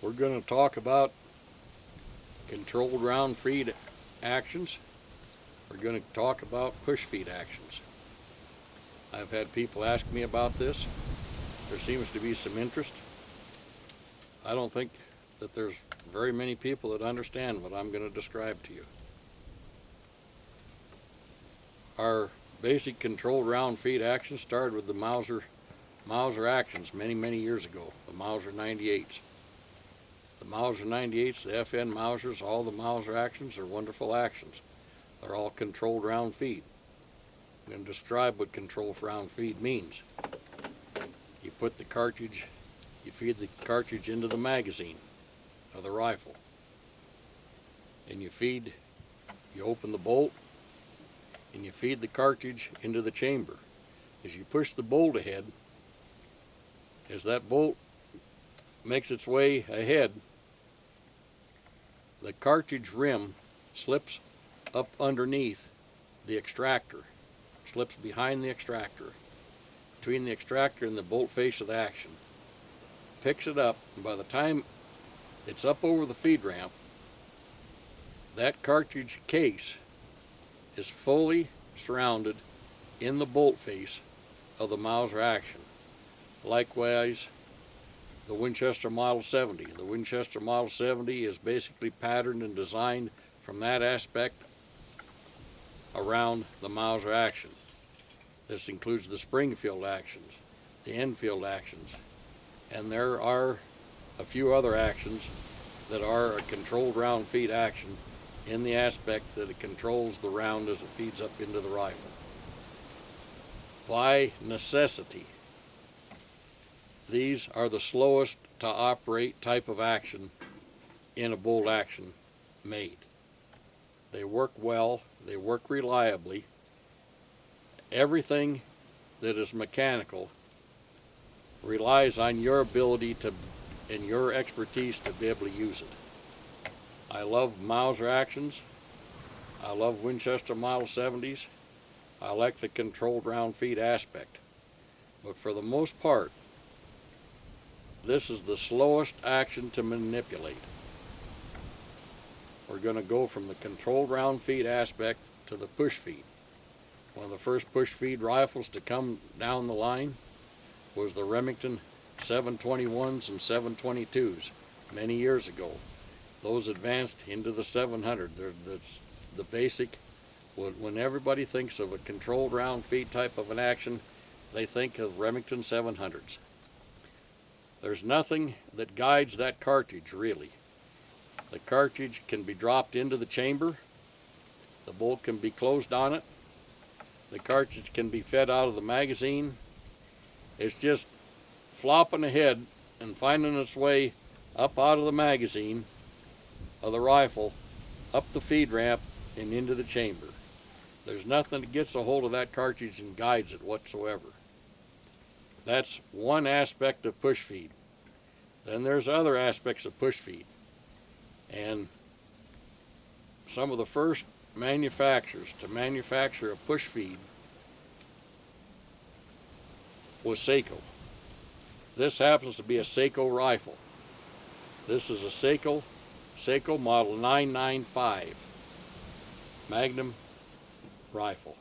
We're going to talk about controlled round feed actions. We're going to talk about push feed actions. I've had people ask me about this. There seems to be some interest. I don't think that there's very many people that understand what I'm going to describe to you. Our basic controlled round feed action started with the Mauser actions many years ago, the Mauser 98s. The Mauser 98s, the FN Mausers, all the Mauser actions are wonderful actions. They're all controlled round feed. I'm going to describe what controlled round feed means. You put the cartridge, you feed the cartridge into the magazine of the rifle. And you open the bolt, and you feed the cartridge into the chamber. As you push the bolt ahead, as that bolt makes its way ahead, the cartridge rim slips up underneath the extractor, slips behind the extractor, between the extractor and the bolt face of the action, picks it up, and by the time it's up over the feed ramp, that cartridge case is fully surrounded in the bolt face of the Mauser action. Likewise, the Winchester Model 70. The Winchester Model 70 is basically patterned and designed from that aspect around the Mauser action. This includes the Springfield actions, the Enfield actions, and there are a few other actions that are a controlled round feed action in the aspect that it controls the round as it feeds up into the rifle. By necessity, these are the slowest to operate type of action in a bolt action made. They work well, they work reliably. Everything that is mechanical relies on your ability to and your expertise to be able to use it. I love Mauser actions. I love Winchester Model 70s. I like the controlled round feed aspect. But for the most part, this is the slowest action to manipulate. We're going to go from the controlled round feed aspect to the push feed. One of the first push feed rifles to come down the line was the Remington 721s and 722s many years ago. Those advanced into the 700. They're the basic. When everybody thinks of a controlled round feed type of an action, they think of Remington 700s. There's nothing that guides that cartridge, really. The cartridge can be dropped into the chamber. The bolt can be closed on it. The cartridge can be fed out of the magazine. It's just flopping ahead and finding its way up out of the magazine of the rifle, up the feed ramp, and into the chamber. There's nothing that gets a hold of that cartridge and guides it whatsoever. That's one aspect of push feed. Then there's other aspects of push feed. And some of the first manufacturers to manufacture a push feed was Sako. This happens to be a Sako rifle. This is a Sako Model 995 Magnum rifle.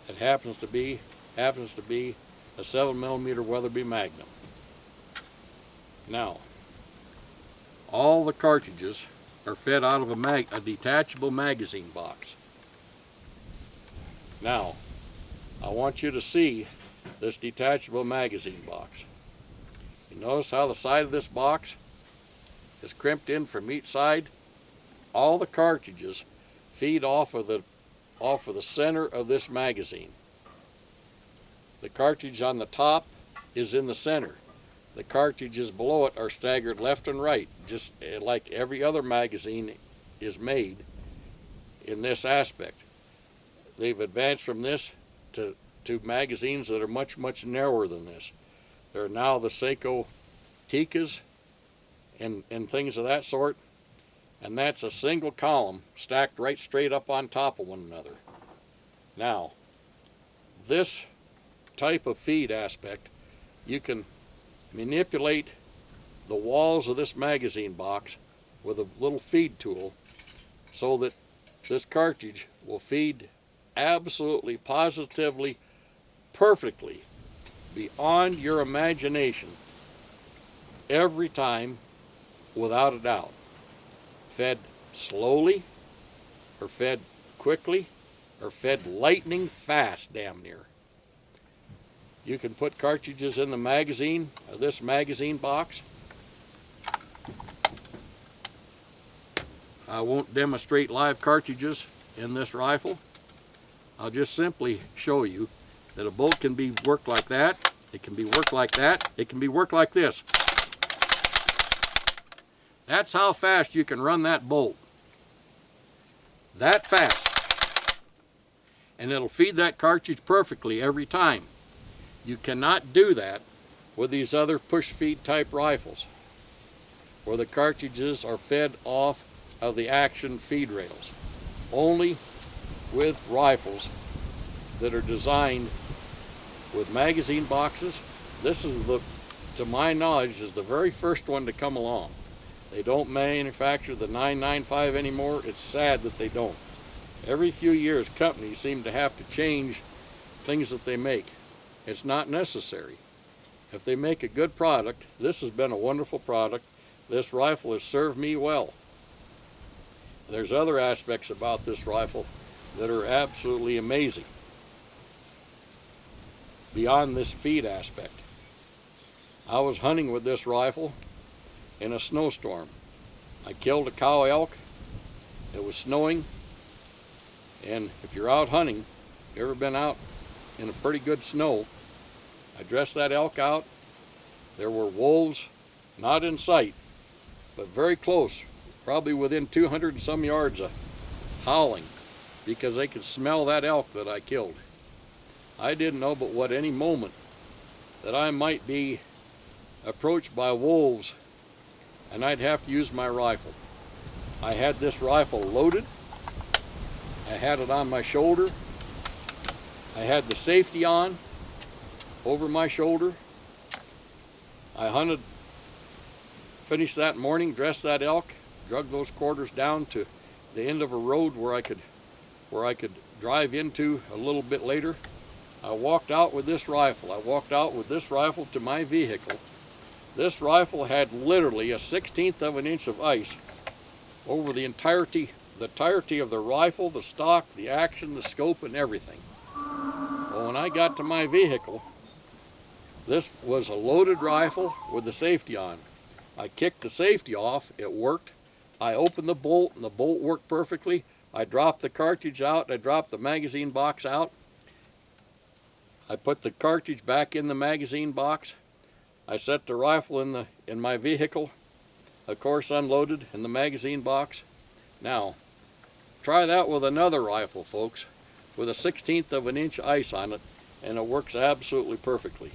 It happens to be a 7mm Weatherby Magnum. Now, all the cartridges are fed out of a detachable magazine box. Now, I want you to see this detachable magazine box. You notice how the side of this box is crimped in from each side? All the cartridges feed off of the center of this magazine. The cartridge on the top is in the center. The cartridges below it are staggered left and right, just like every other magazine is made in this aspect. They've advanced from this to magazines that are much narrower than this. There are now the Sako Tikas and things of that sort, and that's a single column stacked right straight up on top of one another. Now, this type of feed aspect, you can manipulate the walls of this magazine box with a little feed tool so that this cartridge will feed absolutely, positively, perfectly, beyond your imagination, every time, without a doubt. Fed slowly, or fed quickly, or fed lightning fast, damn near. You can put cartridges in the magazine, this magazine box. I won't demonstrate live cartridges in this rifle. I'll just simply show you that a bolt can be worked like that, it can be worked like that, it can be worked like this. That's how fast you can run that bolt. That fast. And it'll feed that cartridge perfectly every time. You cannot do that with these other push feed type rifles, where the cartridges are fed off of the action feed rails. Only with rifles that are designed with magazine boxes. This is to my knowledge, is the very first one to come along. They don't manufacture the 995 anymore. It's sad that they don't. Every few years, companies seem to have to change things that they make. It's not necessary. If they make a good product, this has been a wonderful product. This rifle has served me well. There's other aspects about this rifle that are absolutely amazing beyond this feed aspect. I was hunting with this rifle in a snowstorm. I killed a cow elk. It was snowing, and if you're out hunting, you ever been out in a pretty good snow, I dressed that elk out. There were wolves, not in sight, but very close, probably within 200 and some yards of howling, because they could smell that elk that I killed. I didn't know but what any moment that I might be approached by wolves and I'd have to use my rifle. I had this rifle loaded. I had it on my shoulder. I had the safety on over my shoulder. I hunted, finished that morning, dressed that elk, drug those quarters down to the end of a road where I could drive into a little bit later. I walked out with this rifle. I walked out with this rifle to my vehicle. This rifle had literally a 1/16 of an inch of ice over the entirety of the rifle, the stock, the action, the scope, and everything. Well, when I got to my vehicle, this was a loaded rifle with the safety on. I kicked the safety off, it worked. I opened the bolt and the bolt worked perfectly. I dropped the cartridge out, I dropped the magazine box out. I put the cartridge back in the magazine box. I set the rifle in my vehicle, of course unloaded in the magazine box. Now, try that with another rifle, folks, with a 1/16 of an inch ice on it, and it works absolutely perfectly.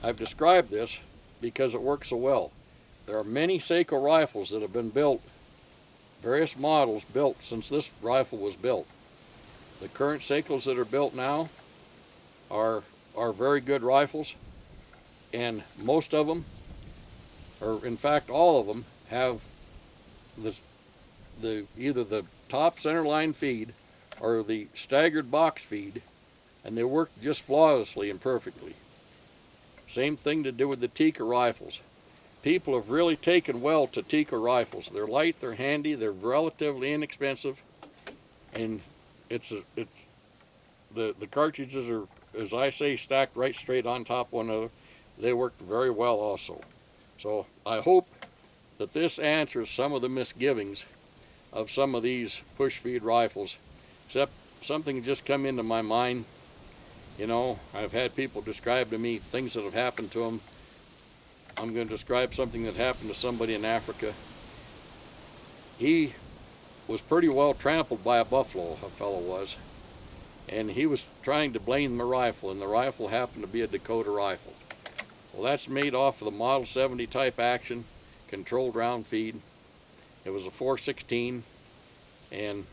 I've described this because it works so well. There are many Sako rifles that have been built, various models built since this rifle was built. The current Sakos that are built now are very good rifles, and most of them, or in fact all of them, have either the top centerline feed or the staggered box feed, and they work just flawlessly and perfectly. Same thing to do with the Tikka rifles. People have really taken well to Tikka rifles. They're light, they're handy, they're relatively inexpensive, and the cartridges are, as I say, stacked right straight on top of one another. They work very well also. So I hope that this answers some of the misgivings of some of these push feed rifles, except something just come into my mind. You know, I've had people describe to me things that have happened to them. I'm going to describe something that happened to somebody in Africa. He was pretty well trampled by a buffalo, a fellow was, and he was trying to blame the rifle, and the rifle happened to be a Dakota rifle. Well, that's made off of the Model 70 type action, controlled round feed. It was a 4/16, and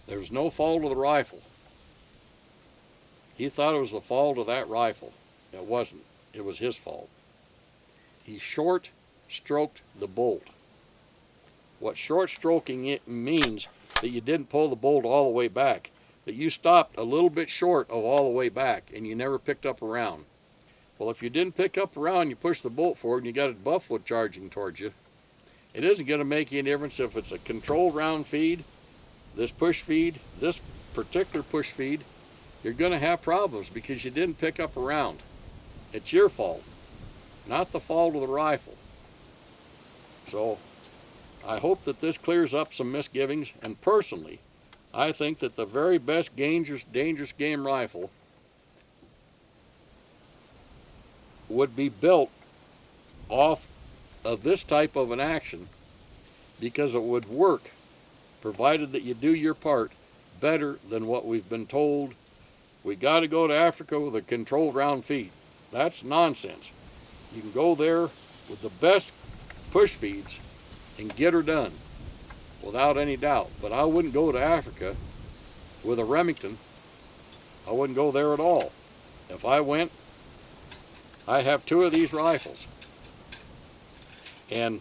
there was no fault of the rifle. He thought it was the fault of that rifle. It wasn't. It was his fault. He short stroked the bolt. What short stroking it means that you didn't pull the bolt all the way back, that you stopped a little bit short of all the way back and you never picked up around. Well, if you didn't pick up around, you push the bolt forward and you got a buffalo charging towards you, it isn't going to make any difference if it's a controlled round feed, this push feed, this particular push feed, you're going to have problems because you didn't pick up around. It's your fault, not the fault of the rifle. So I hope that this clears up some misgivings, and personally, I think that the very best dangerous game rifle would be built off of this type of an action, because it would work, provided that you do your part, better than what we've been told. We got to go to Africa with a controlled round feed. That's nonsense. You can go there with the best push feeds and get her done, without any doubt. But I wouldn't go to Africa with a Remington. I wouldn't go there at all. If I went, I have 2 of these rifles. And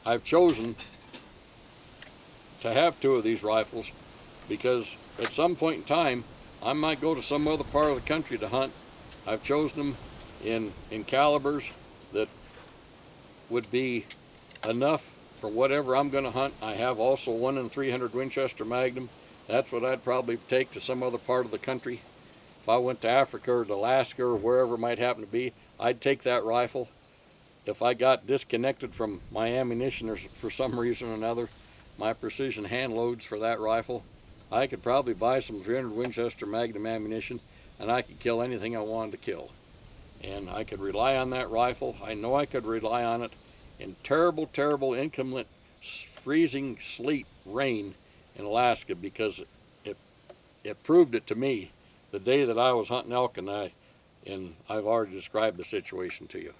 I've chosen to have 2 of these rifles because at some point in time, I might go to some other part of the country to hunt. I've chosen them in calibers that would be enough for whatever I'm going to hunt. I have also 1 in 300 Winchester Magnum. That's what I'd probably take to some other part of the country. If I went to Africa or to Alaska or wherever it might happen to be, I'd take that rifle. If I got disconnected from my ammunition or for some reason or another, my precision hand loads for that rifle, I could probably buy some 300 Winchester Magnum ammunition and I could kill anything I wanted to kill. And I could rely on that rifle. I know I could rely on it in terrible, terrible inclement, freezing sleet, rain in Alaska, because it proved it to me the day that I was hunting elk, and I've already described the situation to you.